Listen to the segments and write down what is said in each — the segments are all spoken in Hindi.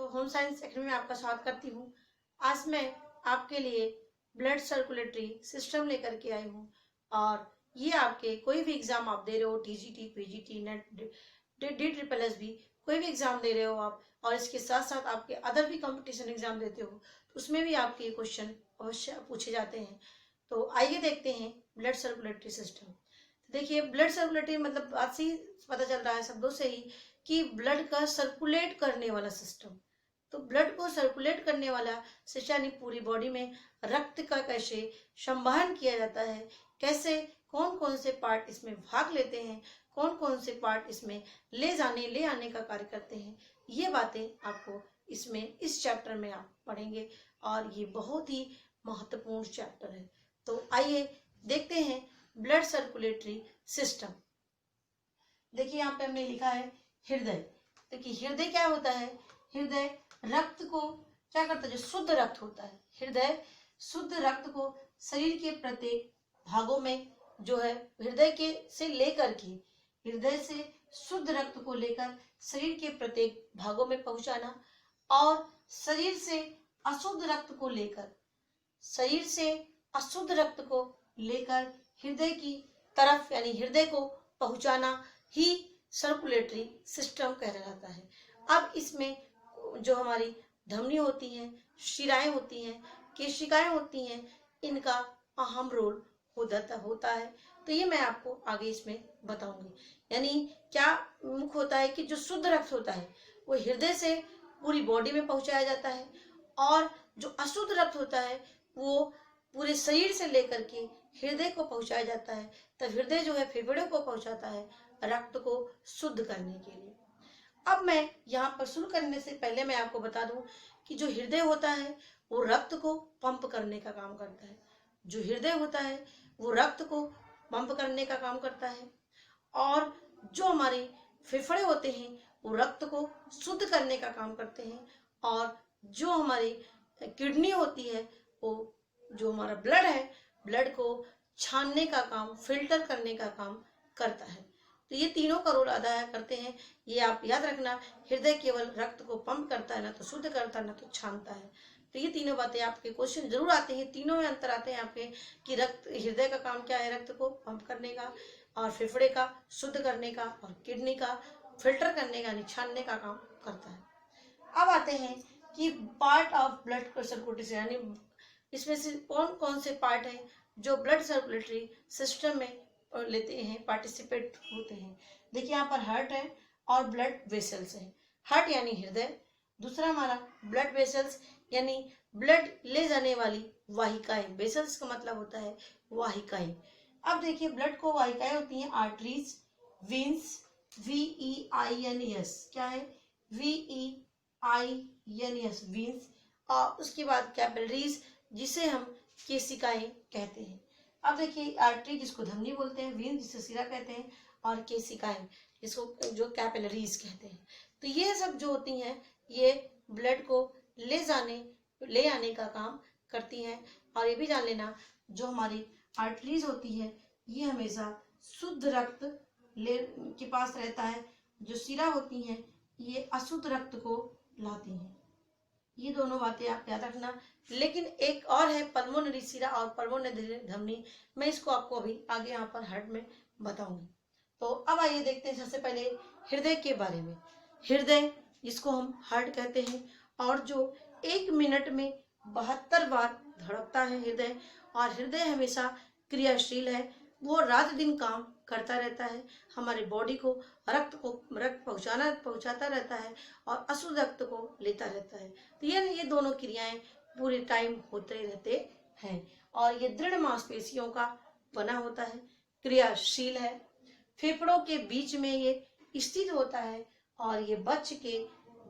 होम साइंस एकेडमी में आपका स्वागत करती हूँ। आज मैं आपके लिए ब्लड सर्कुलेटरी सिस्टम लेकर के आई हूँ और ये आपके कोई भी एग्जाम आप दे रहे हो, टीजीटी, पीजीटी, नेट, डी भी कोई भी एग्जाम दे रहे हो आप, और इसके साथ साथ आपके अदर भी कंपटीशन एग्जाम देते हो तो उसमें भी आपके ये क्वेश्चन अवश्य पूछे जाते हैं। तो आइए देखते हैं ब्लड सर्कुलेटरी सिस्टम। देखिए, ब्लड सर्कुलेटरी मतलब बात से ही पता चल रहा है शब्दों से ही कि ब्लड का सर्कुलेट करने वाला सिस्टम। तो ब्लड को सर्कुलेट करने वाला सिस्टम यानी पूरी बॉडी में रक्त का कैसे संवहन किया जाता है, कैसे कौन कौन से पार्ट इसमें भाग लेते हैं, कौन कौन से पार्ट इसमें ले आने का कार्य करते हैं, ये बातें आपको इसमें इस चैप्टर में आप पढ़ेंगे और ये बहुत ही महत्वपूर्ण चैप्टर है। तो आइए देखते हैं ब्लड सर्कुलेटरी सिस्टम। देखिए यहाँ पे हमने लिखा है हृदय। देखिए हृदय क्या होता है? हृदय रक्त को क्या करता है? जो शुद्ध रक्त होता है, हृदय शुद्ध रक्त को शरीर के प्रत्येक भागों में जो है हृदय के से लेकर के हृदय से शुद्ध रक्त को लेकर शरीर के प्रत्येक भागों में पहुंचाना और शरीर से अशुद्ध रक्त को लेकर हृदय की तरफ यानी हृदय को पहुंचाना ही सर्कुलेटरी सिस्टम कहलाता जाता है। अब इसमें जो हमारी धमनी होती हैं, शिराएं होती हैं, केशिकाएं होती हैं, इनका अहम रोल होता है। तो ये मैं आपको आगे इसमें बताऊंगी। यानी क्या मुख्य होता है कि जो शुद्ध रक्त होता है वो हृदय से पूरी बॉडी में पहुंचाया जाता है और जो अशुद्ध रक्त होता है वो पूरे शरीर से लेकर के हृदय को पहुंचाया जाता है। तब हृदय जो है फेफड़े को पहुंचाता है रक्त को शुद्ध करने के लिए। अब मैं यहाँ पर शुरू करने से पहले मैं आपको बता दूं कि जो हृदय होता है वो रक्त को पंप करने का काम करता है। जो हृदय होता है वो रक्त को पंप करने का काम करता है और जो हमारे फेफड़े होते हैं वो रक्त को शुद्ध करने का काम करते हैं और जो हमारी किडनी होती है वो जो हमारा ब्लड है, ब्लड को छानने का काम, फिल्टर करने का काम करता है। तो ये तीनों का रोल अदा करते हैं। ये आप याद रखना, हृदय केवल रक्त को पंप करता है, ना तो शुद्ध करता है ना तो छानता है। तो ये तीनों बातें आपके क्वेश्चन जरूर आते हैं, तीनों में अंतर आते हैं आपके कि रक्त हृदय का काम क्या है, रक्त को पंप करने का, और फेफड़े का शुद्ध करने का, और किडनी का फिल्टर करने का, छानने का काम करता है। अब आते हैं कि पार्ट ऑफ ब्लड सर्कुलेटरी यानी इसमें से कौन कौन से पार्ट हैं जो ब्लड सर्कुलेटरी सिस्टम में लेते हैं, पार्टिसिपेट होते हैं। देखिए यहाँ पर हार्ट है और ब्लड वेसल्स है। हार्ट यानी हृदय, दूसरा हमारा ब्लड वेसल्स यानी ब्लड ले जाने वाली वाहिकाएं। वेसल्स का मतलब होता है वाहिकाएं। अब देखिए ब्लड को वाहिकाएं होती हैं आर्टरीज, वीन्स, VEINS, क्या है? VEINS, वीन्स, और उसके बाद कैपिलरीज जिसे हम केशिकाएं कहते हैं। अब देखिए आर्टरी जिसको धमनी बोलते हैं, वीन जिसे सिरा कहते हैं, और केशिकाएं जिसको जो कैपिलरीज कहते हैं। तो ये सब जो होती हैं ये ब्लड को ले आने का काम करती हैं। और ये भी जान लेना जो हमारी आर्टरीज होती है ये हमेशा शुद्ध रक्त के पास रहता है, जो सिरा होती हैं ये अशुद्ध रक्त को लाती हैं। ये दोनों बातें आप याद रखना। लेकिन एक और है पल्मोनरी सिरा और पल्मोनरी धमनी, मैं इसको आपको अभी आगे यहाँ पर हार्ट में बताऊंगी। तो अब आइए देखते हैं सबसे पहले हृदय के बारे में। हृदय जिसको हम हार्ट कहते हैं और जो 1 मिनट में 72 बार धड़कता है हृदय, और हृदय हमेशा क्रियाशील है, वो रात दिन काम करता रहता है, हमारे बॉडी को रक्त पहुंचाता रहता है और अशुद्ध रक्त को लेता रहता है। तो ये दोनों क्रियाएं पूरे टाइम होते रहते हैं और ये दृढ़ मांसपेशियों का बना होता है, क्रियाशील है, फेफड़ों के बीच में ये स्थित होता है और ये बच्च के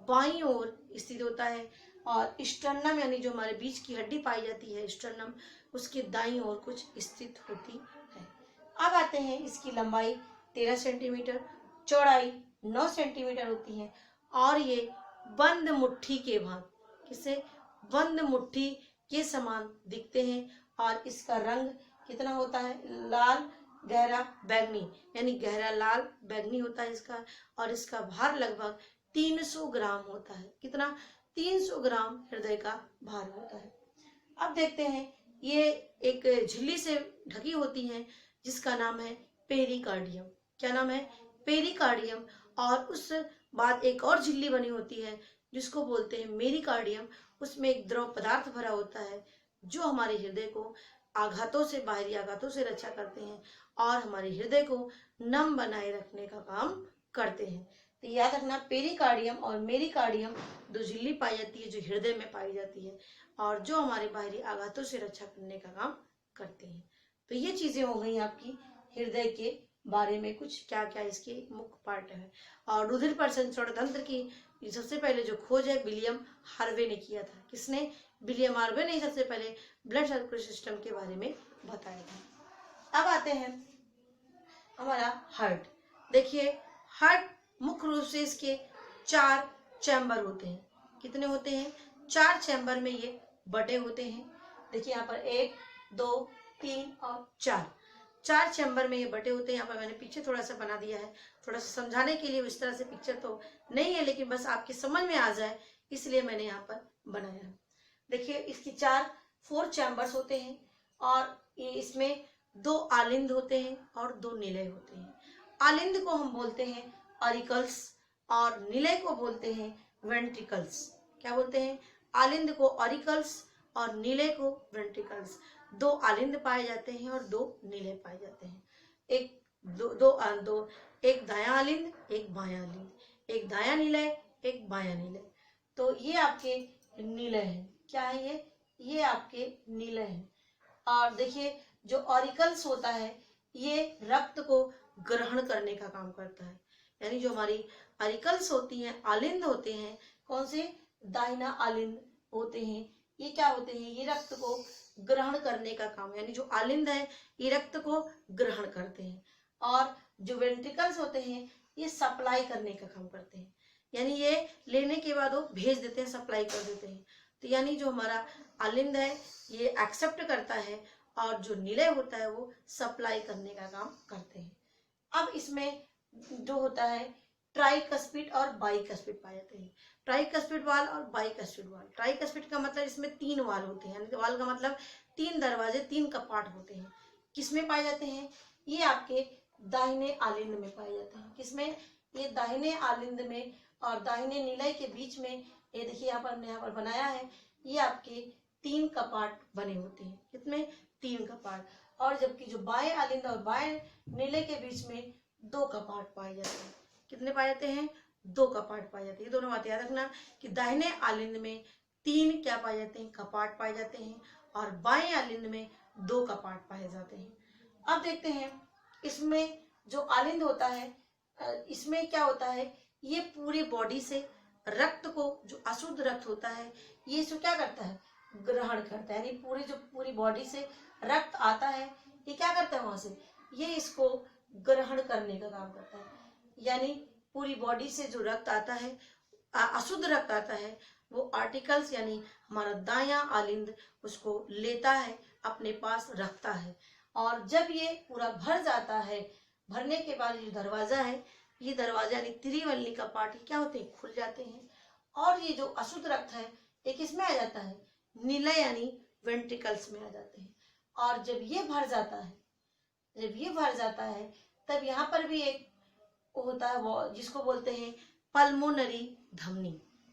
बाईं ओर स्थित होता है, और स्टर्नम यानी जो हमारे बीच की हड्डी पाई जाती है स्टर्नम, उसके दाईं ओर कुछ स्थित होती है। अब आते हैं इसकी लंबाई 13 सेंटीमीटर, चौड़ाई 9 सेंटीमीटर होती है और ये बंद मुट्ठी के भाग किसे बंद मुट्ठी के समान दिखते हैं। और इसका रंग कितना होता है? लाल गहरा बैंगनी, यानी गहरा लाल बैंगनी होता है इसका, और इसका भार लगभग 300 ग्राम होता है। कितना? 300 ग्राम हृदय का भार होता है। अब देखते हैं, ये एक झिल्ली से ढकी होती है जिसका नाम है पेरिकार्डियम। क्या नाम है? पेरिकार्डियम। और उस बाद एक और झिल्ली बनी होती है जिसको बोलते हैं मेरिकार्डियम। उसमें एक द्रव पदार्थ भरा होता है जो हमारे हृदय को आघातों से, बाहरी आघातों से रक्षा करते हैं और हमारे हृदय को नम बनाए रखने का काम करते हैं। तो याद रखना, पेरिकार्डियम और मेरिकार्डियम दो झिल्ली पाई जाती है जो हृदय में पाई जाती है और जो हमारे बाहरी आघातों से रक्षा करने का काम करते हैं। तो ये चीजें हो गई आपकी हृदय के बारे में, कुछ क्या क्या इसके मुख्य पार्ट है। और रुधिर परिसंचरण तंत्र की सबसे पहले जो खोज है विलियम हार्वे ने किया था। किसने? विलियम हार्वे ने सबसे पहले ब्लड सर्कुलेशन सिस्टम के बारे में बताया था। अब आते हैं हमारा हार्ट। देखिए, हार्ट मुख्य रूप से इसके 4 चैम्बर होते हैं। कितने होते हैं? 4 चैम्बर में ये बटे होते हैं। देखिए यहाँ पर 1, 2, 3 और 4 चैम्बर में ये बटे होते हैं। यहाँ पर मैंने पीछे थोड़ा सा बना दिया है, थोड़ा सा समझाने के लिए। इस तरह से पिक्चर तो नहीं है, लेकिन बस आपकी समझ में आ जाए इसलिए मैंने यहाँ पर बनाया है। देखिए, इसकी 4 चैम्बर्स होते हैं और इसमें 2 आलिंद होते हैं और 2 निलय होते हैं। आलिंद को हम बोलते हैं ऑरिकल्स और निलय को बोलते हैं वेंट्रिकल्स। क्या बोलते हैं? आलिंद को ऑरिकल्स और निलय को वेंट्रिकल्स। 2 आलिंद पाए जाते हैं और 2 निलय पाए जाते हैं। एक दायां आलिंद, एक बायां आलिंद, एक दायां निलय, एक बायां निलय। तो ये आपके निलय है। क्या है ये? ये आपके निलय है। और देखिए, जो ऑरिकल्स होता है ये रक्त को ग्रहण करने का काम करता है। यानी जो हमारी ऑरिकल्स होती हैं, आलिंद होते हैं, कौन से? दाहिना आलिंद होते हैं। ये क्या होते हैं? ये रक्त को ग्रहण करने का काम, यानी जो आलिंद है ये रक्त को ग्रहण करते हैं। और जो वेंट्रिकल्स होते हैं ये सप्लाई करने का काम करते हैं, यानी ये लेने के बाद वो भेज देते हैं, सप्लाई कर देते हैं। तो यानी जो हमारा आलिंद है ये एक्सेप्ट करता है और जो निलय होता है वो सप्लाई करने का काम करते हैं। अब इसमें जो होता है ट्राइकस्पिड और बाइकस्पिड पाए जाते हैं। ट्राइकस्पिड वाल और बाइकस्पिड वाल। ट्राइकस्पिड का मतलब इसमें 3 वाल होते हैं, वाल का मतलब 3 दरवाजे, 3 कपाट होते हैं। किसमें पाए जाते हैं? ये आपके दाहिने आलिंद में पाए जाते हैं। किसमें? ये दाहिने आलिंद में और दाहिने निलय के बीच में। ये देखिए यहाँ पर हमने यहाँ पर बनाया है, ये आपके 3 कपाट बने होते हैं। कितने? 3 कपाट। और जबकि जो बाएं आलिंद और बाएं निलय के बीच में 2 कपाट पाए जाते हैं। कितने पाए जाते हैं? 2 कपाट पाए जाते हैं। ये दोनों बात याद रखना कि दाहिने आलिंद में 3 क्या पाए जाते हैं? कपाट पाए जाते हैं और बाएं आलिंद में 2 कपाट पाए जाते हैं। अब देखते हैं इसमें जो आलिंद होता है, इसमें क्या होता है? ये पूरी बॉडी से रक्त को, जो अशुद्ध रक्त होता है ये इसको क्या करता है? ग्रहण करता है। यानी पूरी बॉडी से रक्त आता है, ये क्या करता है? वहां से ये इसको ग्रहण करने का काम करता है। यानी पूरी बॉडी से जो रक्त आता है, अशुद्ध रक्त आता है, वो आर्टिकल्स यानी हमारा दायां आलिंद उसको लेता है, अपने पास रखता है। और जब ये पूरा भर जाता है, भरने के बाद ये दरवाजा है, ये दरवाजा यानी त्रिवल्ली कपाट क्या होते हैं? खुल जाते हैं। और ये जो अशुद्ध रक्त है ये किसमें आ जाता है? निलय यानी वेंट्रिकल्स में आ जाते हैं। और जब ये भर जाता है तब यहाँ पर भी एक होता है वो जिसको बोलते हैं पल्मोनरी धमनी।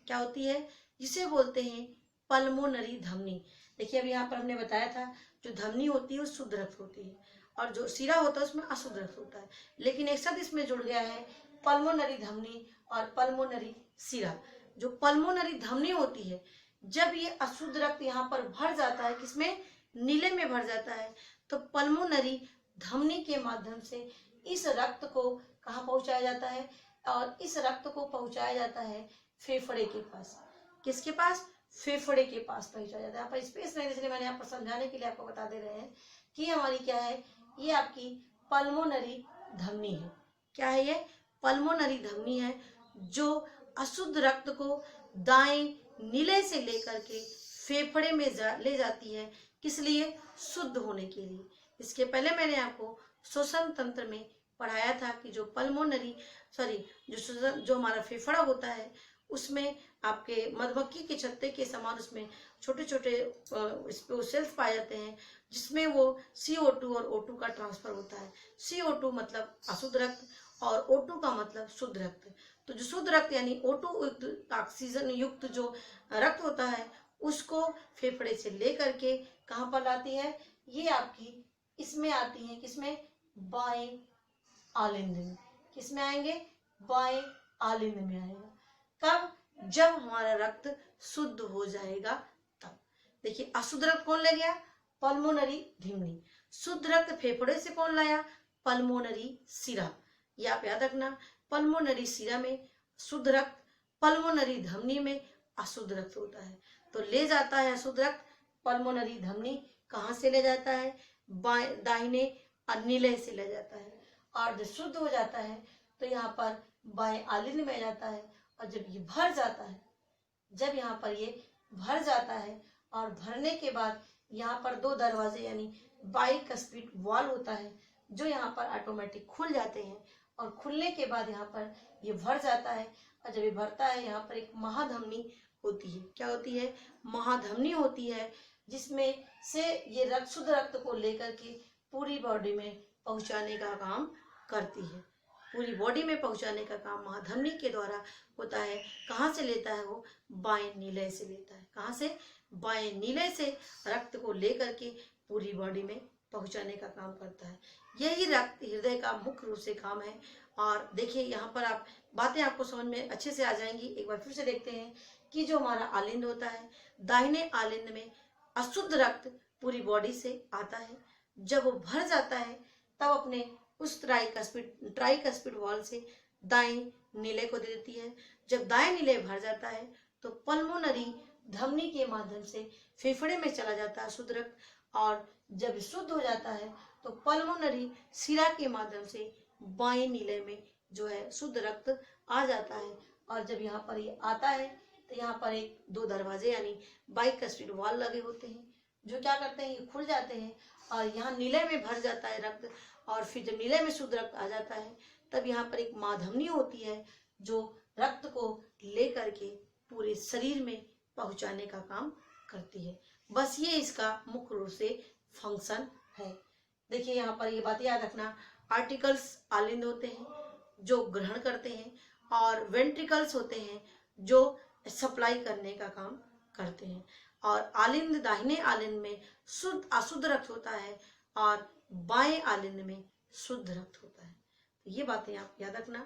क्या होती है? जिसे बोलते हैं पल्मोनरी धमनी। देखिए अभी यहाँ पर हमने बताया था जो धमनी होती है वो शुद्ध रक्त होती है और जो सिरा होता है उसमें अशुद्ध रक्त होता है, लेकिन एक साथ इसमें जुड़ गया है पल्मोनरी धमनी और पल्मोनरी सिरा। जो पल्मोनरी धमनी होती है, जब ये अशुद्ध रक्त यहाँ पर भर जाता है, किसमें? नीले में भर जाता है, तो पल्मोनरी धमनी के माध्यम से इस रक्त को कहाँ पहुंचाया जाता है? और इस रक्त को पहुंचाया जाता है फेफड़े के पास। किसके पास? फेफड़े के पास पहुंचाया जाता है। यहाँ पर स्पेस नहीं, इसलिए मैंने यहाँ पर समझाने के लिए आपको बता दे रहे हैं कि हमारी क्या है, ये आपकी पल्मोनरी धमनी है। क्या है ये? पल्मोनरी धमनी है जो अशुद्ध रक्त को दाएं नीले से लेकर के फेफड़े में ले जाती है। किस लिए? शुद्ध होने के लिए। इसके पहले मैंने आपको श्वसन तंत्र में पढ़ाया था कि जो हमारा फेफड़ा होता है उसमें आपके मधुमक्खी के छत्ते के समान उसमें छोटे छोटे सेल्स पाए जाते हैं, जिसमें वो CO2 और O2 का ट्रांसफर होता है। CO2 मतलब अशुद्ध रक्त और O2 का मतलब शुद्ध रक्त। तो जो शुद्ध रक्त यानी O2 युक्त ऑक्सीजन युक्त जो रक्त होता है उसको फेफड़े से लेकर के कहाँ पर लाती है, ये आपकी इसमें आती है, किसमें, बाएं आलिंद में। किसमें आएंगे, बाएं आलिंद में आएगा। कब, जब हमारा रक्त शुद्ध हो जाएगा तब। देखिए अशुद्ध रक्त कौन ले गया, पल्मोनरी धमनी। शुद्ध रक्त फेफड़े से कौन लाया, पल्मोनरी शिरा। ये आप याद रखना, पल्मोनरी शिरा में शुद्ध रक्त, पल्मोनरी धमनी में अशुद्ध रक्त होता है। तो ले जाता है अशुद्ध रक्त पल्मोनरी धमनी, कहाँ से ले जाता है, दाहिने अनिलय से ले जाता है। और जब शुद्ध हो जाता है तो यहाँ पर बाएं आलिंद में जाता है। और जब ये भर जाता है, जब यहाँ पर ये भर जाता है और भरने के बाद यहाँ पर दो दरवाजे यानी बाइकस्पिड वॉल्व होता है जो यहाँ पर ऑटोमेटिक खुल जाते हैं। और खुलने के बाद यहाँ पर ये भर जाता है। और जब ये भरता है यहाँ पर एक महाधमनी होती है। क्या होती है, महाधमनी होती है, जिसमें से ये रक्त, शुद्ध रक्त को लेकर के पूरी बॉडी में पहुंचाने का काम करती है। पूरी बॉडी में पहुंचाने का काम महाधमनी के द्वारा होता है। कहाँ से लेता है वो, बाएं नीलय से लेता है। कहाँ से, बाएं नीलय से रक्त को लेकर के पूरी बॉडी में पहुंचाने का काम करता है। यही रक्त हृदय का मुख्य रूप से काम है। और देखिए यहाँ पर आप बातें आपको समझ में अच्छे से आ जाएंगी। एक बार फिर से देखते हैं कि जो हमारा आलिंद होता है, दाहिने आलिंद में अशुद्ध रक्त पूरी बॉडी से आता है। जब वो भर जाता है तब अपने उस ट्राइकस्पिड वॉल से दाएं नीले को दे देती है। जब दाएं नीले भर जाता है तो पल्मोनरी धमनी के माध्यम से फेफड़े में चला जाता है शुद्ध रक्त। और जब शुद्ध हो जाता है तो पल्मोनरी शिरा के माध्यम से बाएं नीले में जो है शुद्ध रक्त आ जाता है। और जब यहाँ पर ये आता है तो यहाँ पर एक दो दरवाजे यानी बाइकस्पिड वॉल्व लगे होते हैं जो क्या करते हैं, ये खुल जाते हैं और यहाँ नीले में भर जाता है रक्त। और फिर जब नीले में शुद्ध रक्त आ जाता है तब यहाँ पर एक माधमनी होती है जो रक्त को लेकर के पूरे शरीर में पहुंचाने का काम करती है। बस ये इसका मुख्य रूप से फंक्शन है। देखिए यहाँ पर ये बात याद रखना, आर्टिकल्स आलिंद होते हैं जो ग्रहण करते हैं और वेंट्रिकल्स होते हैं जो सप्लाई करने का काम करते हैं। और आलिंद, दाहिने आलिंद में शुद्ध अशुद्ध रक्त होता है और बाएं आलिंद में शुद्ध रक्त होता है। तो ये बातें आप याद रखना।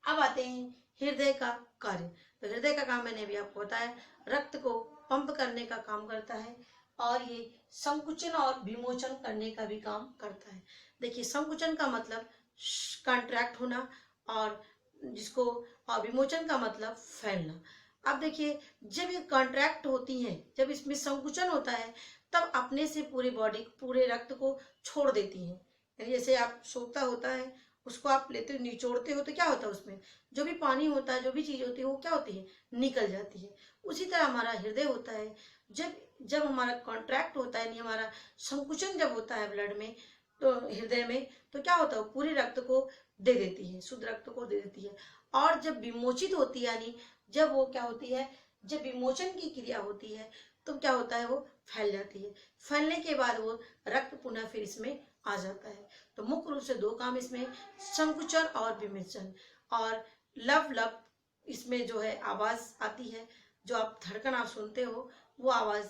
अब आते हैं हृदय का कार्य। तो हृदय का काम मैंने अभी आपको बताया, रक्त को पंप करने का काम करता है और ये संकुचन और विमोचन करने का भी काम करता है। देखिए संकुचन का मतलब कॉन्ट्रैक्ट होना और जिसको, और विमोचन का मतलब फैलना। अब देखिए जब ये कॉन्ट्रैक्ट होती है, जब इसमें संकुचन होता है तब अपने से पूरी बॉडी, पूरे रक्त को छोड़ देती है। यानी जैसे आप सोता होता है, उसको आप लेते हो, निचोड़ते हो तो क्या होता है, उसमें जो भी पानी होता है, जो भी चीज होती है वो क्या होती है, निकल जाती है। उसी तरह हमारा हृदय होता है, जब हमारा कॉन्ट्रैक्ट होता है, यानी हमारा संकुचन जब होता है ब्लड में, तो हृदय में, तो क्या होता है, पूरे रक्त को दे देती है, शुद्ध रक्त को दे देती है। और जब विमोचित होती है, यानी जब वो क्या होती है, जब विमोचन की क्रिया होती है तो क्या होता है, वो फैल जाती है। फैलने के बाद वो रक्त पुनः फिर इसमें आ जाता है। तो मुख्य रूप से दो काम इसमें, संकुचन और विमोचन। और लव लव इसमें जो है आवाज आती है, जो आप धड़कन आप सुनते हो वो आवाज,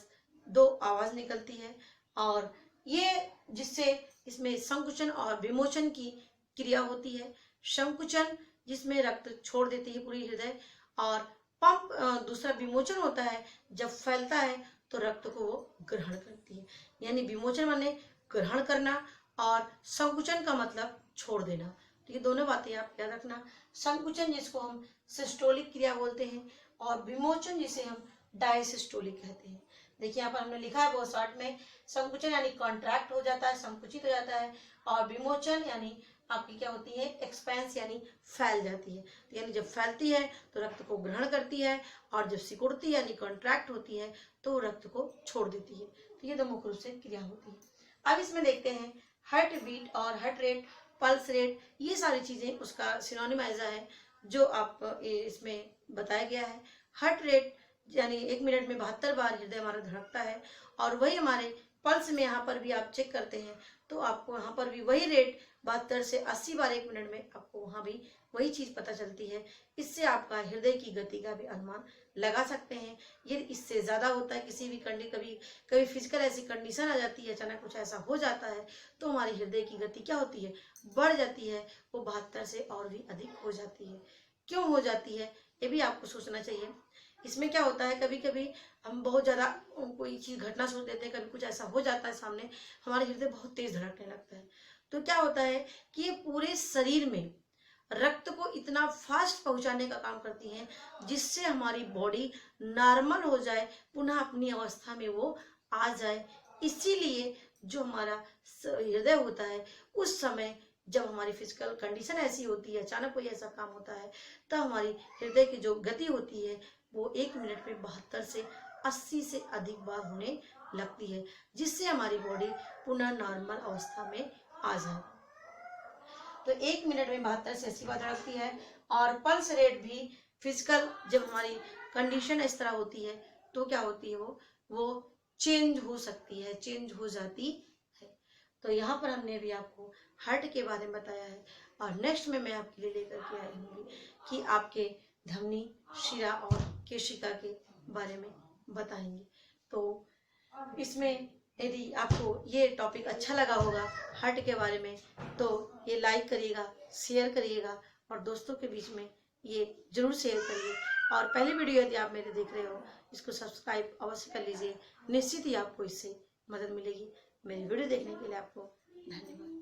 दो आवाज निकलती है। और ये जिससे इसमें संकुचन और विमोचन की क्रिया होती है। संकुचन जिसमें रक्त छोड़ देती है पूरी हृदय, और पंप दूसरा विमोचन होता है, जब फैलता है तो रक्त को वो ग्रहण करती है। यानी विमोचन माने ग्रहण करना और संकुचन का मतलब छोड़ देना। तो ये दोनों बातें आप याद रखना। संकुचन जिसको हम सिस्टोलिक क्रिया बोलते हैं और विमोचन जिसे हम डायसिस्टोलिक कहते हैं। देखिए यहाँ पर हमने लिखा है बहुत शॉर्ट में, संकुचन यानी कॉन्ट्रैक्ट हो जाता है, संकुचित हो जाता है, और विमोचन यानी आपकी क्या होती है, एक्सपेंस यानी फैल जाती है। तो यानी जब फैलती है तो रक्त को ग्रहण करती है, और जब सिकुड़ती है यानी कॉन्ट्रैक्ट होती है तो रक्त को छोड़ देती है। तो ये दो मुख्य रूप से क्रिया होती है। अब इसमें देखते हैं हार्ट बीट और हार्ट रेट, पल्स रेट, ये सारी चीजें उसका सिनोनिम ऐसा है जो आप इसमें बताया गया है। हार्ट रेट यानी 1 मिनट में 72 बार हृदय हमारा धड़कता है, और वही हमारे पल्स में यहाँ पर भी आप चेक करते हैं तो आपको यहाँ पर भी वही रेट 72 से 80 बार 1 मिनट में आपको वहाँ भी वही चीज पता चलती है। इससे आपका हृदय की गति का भी अनुमान लगा सकते हैं। ये इससे ज्यादा होता है, किसी भी कभी फिजिकल ऐसी कंडीशन आ जाती है, अचानक कुछ ऐसा हो जाता है तो हमारी हृदय की गति क्या होती है, बढ़ जाती है, वो 72 से और भी अधिक हो जाती है। क्यों हो जाती है ये भी आपको सोचना चाहिए। इसमें क्या होता है, कभी कभी हम बहुत ज्यादा कोई चीज घटना सोच देते हैं, कभी कुछ ऐसा हो जाता है सामने, हमारे हृदय बहुत तेज धड़कने लगता है। तो क्या होता है कि ये पूरे शरीर में रक्त को इतना फास्ट पहुंचाने का काम करती हैं जिससे हमारी बॉडी नॉर्मल हो जाए, पुनः अपनी अवस्था में वो आ जाए। इसीलिए जो हमारा हृदय होता है उस समय जब हमारी फिजिकल कंडीशन ऐसी होती है, अचानक कोई ऐसा काम होता है, तब हमारी हृदय की जो गति होती है वो 1 मिनट में 72 से 80 से अधिक बार होने लगती है, जिससे हमारी बॉडी पुनः नॉर्मल अवस्था में आ जाए। तो 1 मिनट में 72 से 80 बार धड़कती है। और पल्स रेट भी फिजिकल जब हमारी कंडीशन इस तरह होती है तो क्या होती है, वो चेंज हो सकती है, चेंज हो जाती है। तो यहाँ पर हमने अभी आपको हार्ट के बारे में बताया है, और नेक्स्ट में मैं आपके लिए लेकर के आई हूँ कि आपके धमनी, शिरा और केशिका के बारे में बताएंगे। तो इसमें यदि आपको ये टॉपिक अच्छा लगा होगा हार्ट के बारे में तो ये लाइक करिएगा, शेयर करिएगा, और दोस्तों के बीच में ये जरूर शेयर करिए। और पहली वीडियो यदि आप मेरे देख रहे हो इसको सब्सक्राइब अवश्य कर लीजिए, निश्चित ही आपको इससे मदद मिलेगी। मेरी वीडियो देखने के लिए आपको धन्यवाद।